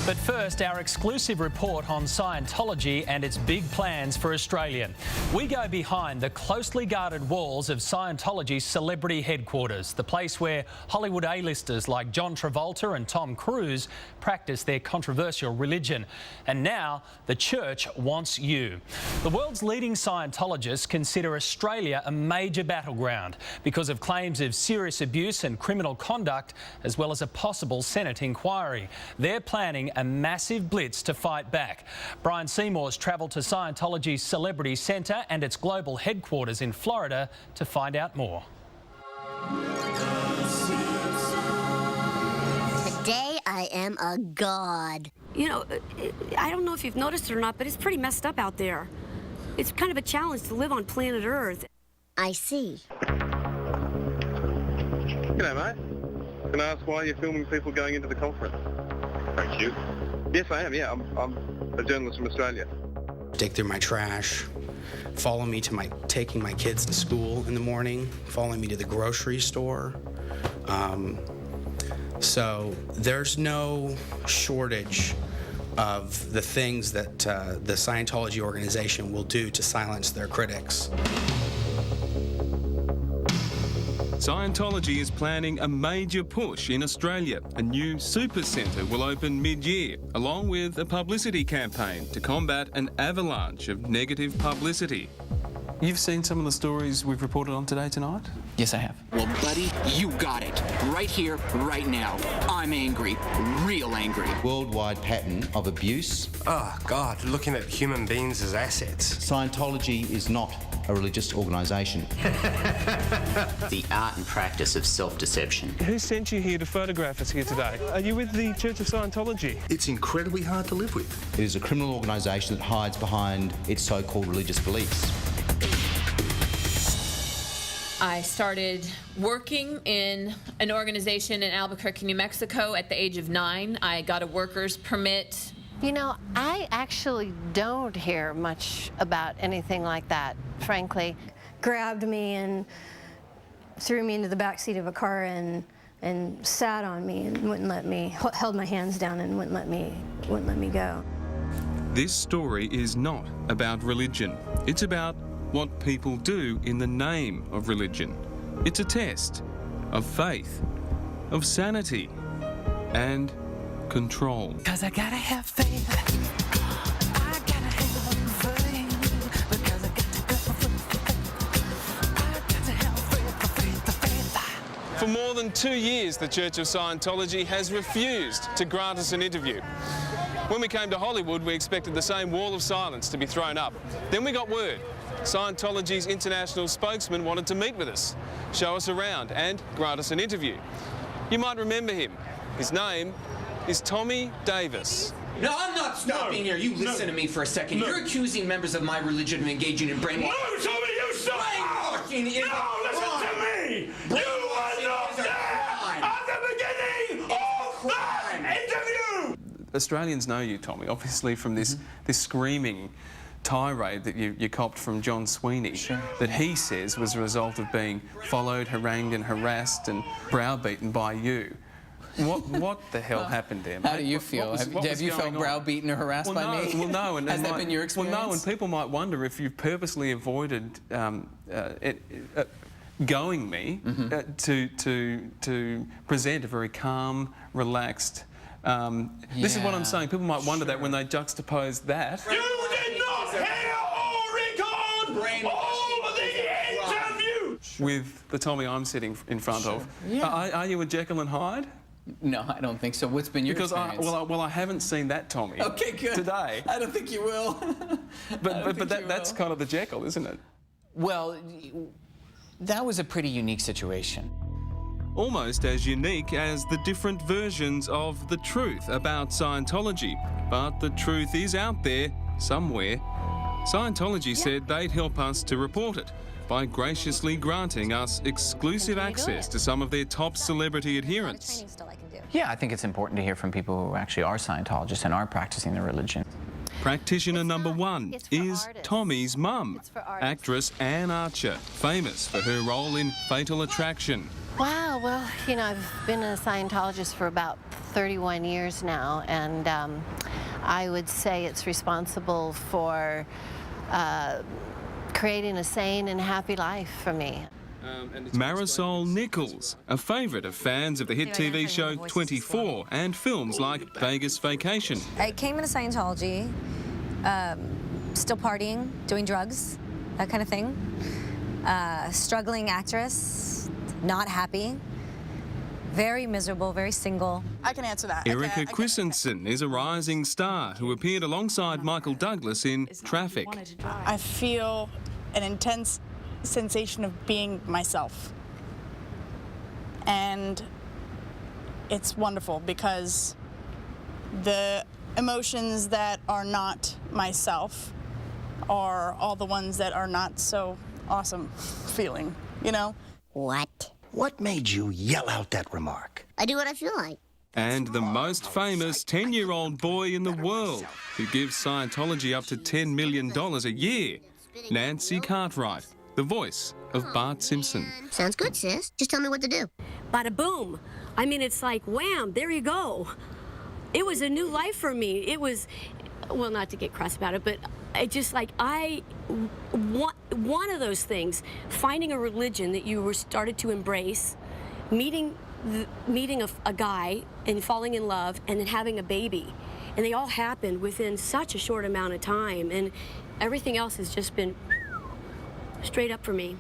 But first, our exclusive report on Scientology and its big plans for Australia. We go behind the closely guarded walls of Scientology's celebrity headquarters, the place where Hollywood A-listers like John Travolta and Tom Cruise practice their controversial religion. And now, the church wants you. The world's leading Scientologists consider Australia a major battleground because of claims of serious abuse and criminal conduct, as well as a possible Senate inquiry. They're planning a massive blitz to fight back. Brian Seymour's travelled to Scientology's Celebrity Centre and its global headquarters in Florida to find out more. Today I am a god. You know, I don't know if you've noticed it or not, but it's pretty messed up out there. It's kind of a challenge to live on planet Earth. I see. G'day, mate. Can I ask why you're filming people going into the conference? Thank you. Yes, I am, yeah. I'm a journalist from Australia. Dig through my trash, follow me to taking my kids to school in the morning, follow me to the grocery store. So there's no shortage of the things that the Scientology organization will do to silence their critics. Scientology is planning a major push in Australia. A new super centre will open mid-year, along with a publicity campaign to combat an avalanche of negative publicity. You've seen some of the stories we've reported on today tonight? Yes, I have. Well, buddy, you got it. Right here, right now. I'm angry. Real angry. Worldwide pattern of abuse. Oh, God, looking at human beings as assets. Scientology is not a religious organisation. The art and practice of self-deception. Who sent you here to photograph us here today? Are you with the Church of Scientology? It's incredibly hard to live with. It is a criminal organisation that hides behind its so-called religious beliefs. I started working in an organization in Albuquerque, New Mexico at the age of 9. I got a worker's permit. You know, I actually don't hear much about anything like that, frankly. Grabbed me and threw me into the back seat of a car and sat on me and wouldn't let me, held my hands down and wouldn't let me go. This story is not about religion. It's about what people do in the name of religion. It's a test of faith, of sanity, and control. 'Cause I gotta have faith. I gotta have faith. Because I got to have faith. For more than 2 years, the Church of Scientology has refused to grant us an interview. When we came to Hollywood, we expected the same wall of silence to be thrown up. Then we got word. Scientology's international spokesman wanted to meet with us, show us around, and grant us an interview. You might remember him. His name is Tommy Davis. No, I'm not stopping here. You listen to me for a second. You're accusing members of my religion of engaging in brainwashing. No, Tommy, you stop! Brainwashing is listen to me! You were not there at the beginning of that interview! Australians know you, Tommy, obviously from this screaming tirade that you copped from John Sweeney, that he says was a result of being followed, harangued and harassed and browbeaten by you. What the hell happened there, mate? How do you feel? Have you felt browbeaten or harassed by me? Well, no. And has that been your experience? Well, no, and people might wonder if you've purposely avoided going me to present a very calm, relaxed. This is what I'm saying. People might wonder that when they juxtapose that. You did not hear or record all of the interview! With the Tommy I'm sitting in front of. Yeah. Are you a Jekyll and Hyde? No, I don't think so. What's been your experience? Well, I haven't seen that Tommy. Okay, good. Today. I don't think you will. but that's kind of the Jekyll, isn't it? Well, that was a pretty unique situation. Almost as unique as the different versions of the truth about Scientology. But the truth is out there, somewhere. Scientology said they'd help us to report it by graciously granting us exclusive access to some of their top celebrity adherents. Yeah, I think it's important to hear from people who actually are Scientologists and are practicing their religion. Practitioner number one is Tommy's mum, actress Anne Archer, famous for her role in Fatal Attraction. Wow, well, you know, I've been a Scientologist for about 31 years now, and I would say it's responsible for creating a sane and happy life for me. Marisol Nichols, a favourite of fans of the hit TV show 24 and films like Vegas Vacation. I came into Scientology, still partying, doing drugs, that kind of thing. Struggling actress, not happy, very miserable, very single. I can answer that. Erica Christensen is a rising star who appeared alongside Michael Douglas in Traffic. I feel an intense sensation of being myself. And it's wonderful because the emotions that are not myself are all the ones that are not so awesome feeling, you know? What? What made you yell out that remark? I do what I feel like. And the most famous 10-year-old boy in the world who gives Scientology up to $10 million a year, Nancy Cartwright, the voice of Bart Simpson. Sounds good, sis. Just tell me what to do. Bada boom. I mean, it's like, wham, there you go. It was a new life for me. It was, well, not to get cross about it, but it just like, one of those things, finding a religion that you were started to embrace, meeting a guy and falling in love and then having a baby. And they all happened within such a short amount of time. And everything else has just been straight up for me.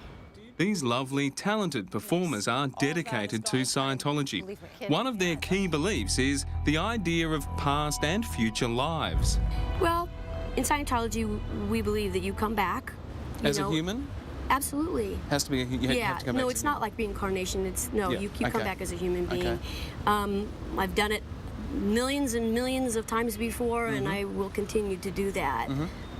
These lovely, talented performers are dedicated to Scientology. One of their key beliefs is the idea of past and future lives. Well, in Scientology, we believe that you come back. As a human? Absolutely. Has to be. You have to come back. No, it's not like reincarnation. It's you come back as a human being. Okay. I've done it millions and millions of times before, and I will continue to do that.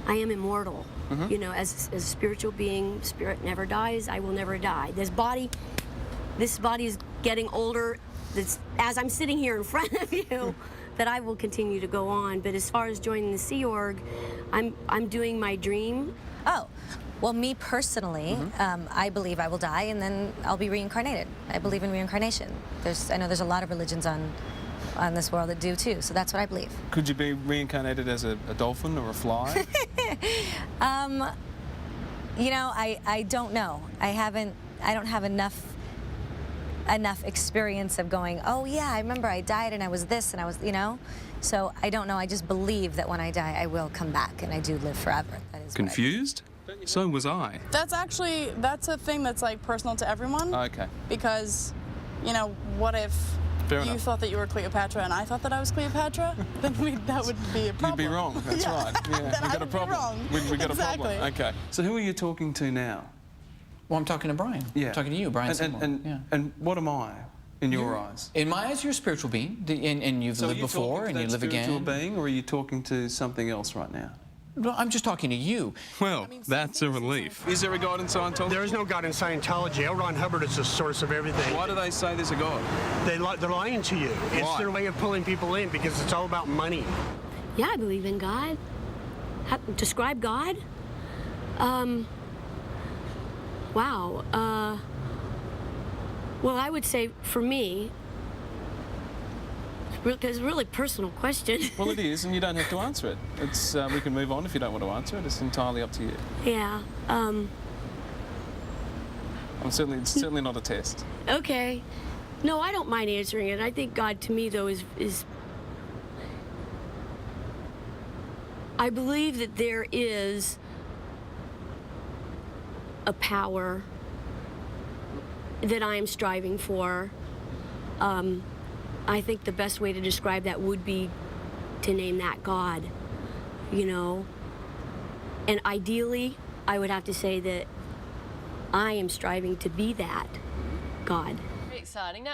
I am immortal. You know, as a spiritual being, spirit never dies. I will never die. This body is getting older. As I'm sitting here in front of you, that I will continue to go on. But as far as joining the Sea Org, I'm doing my dream. Oh, well, me personally, I believe I will die and then I'll be reincarnated. I believe in reincarnation. I know there's a lot of religions on this world that do too, so that's what I believe. Could you be reincarnated as a dolphin or a fly? You know, I don't know. I don't have enough experience of going, oh yeah, I remember I died and I was this and I was, you know? So I don't know, I just believe that when I die I will come back and I do live forever. That is Confused? So was I. That's a thing that's like personal to everyone. Okay. Because, you know, what if you thought that you were Cleopatra and I thought that I was Cleopatra? Then that would be a problem. You'd be wrong, that's right. Yeah, we got a problem. We got a problem. Okay. So who are you talking to now? Well, I'm talking to Brian. Yeah. I'm talking to you, Brian Seymour. And what am I in your eyes? In my eyes, you're a spiritual being, and you've lived before, and you live again. So are you talking to that spiritual being, or are you talking to something else right now? Well, I'm just talking to you. Well, that's a relief. Is there a God in Scientology? There is no God in Scientology. L. Ron Hubbard is the source of everything. Why do they say there's a God? They're lying to you. Why? It's their way of pulling people in because it's all about money. Yeah, I believe in God. Describe God? Wow. Well, I would say for me, it's a really personal question. Well, it is, and you don't have to answer it. It's we can move on if you don't want to answer it. It's entirely up to you. Yeah. It's certainly not a test. Okay. No, I don't mind answering it. I think God, to me, though, is I believe that there is a power that I am striving for. I think the best way to describe that would be to name that God, you know? And ideally, I would have to say that I am striving to be that God.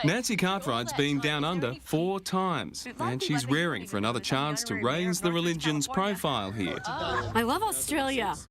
Nancy Cartwright's been down under 4 times, and she's raring for another chance to raise the religion's profile here. I love Australia.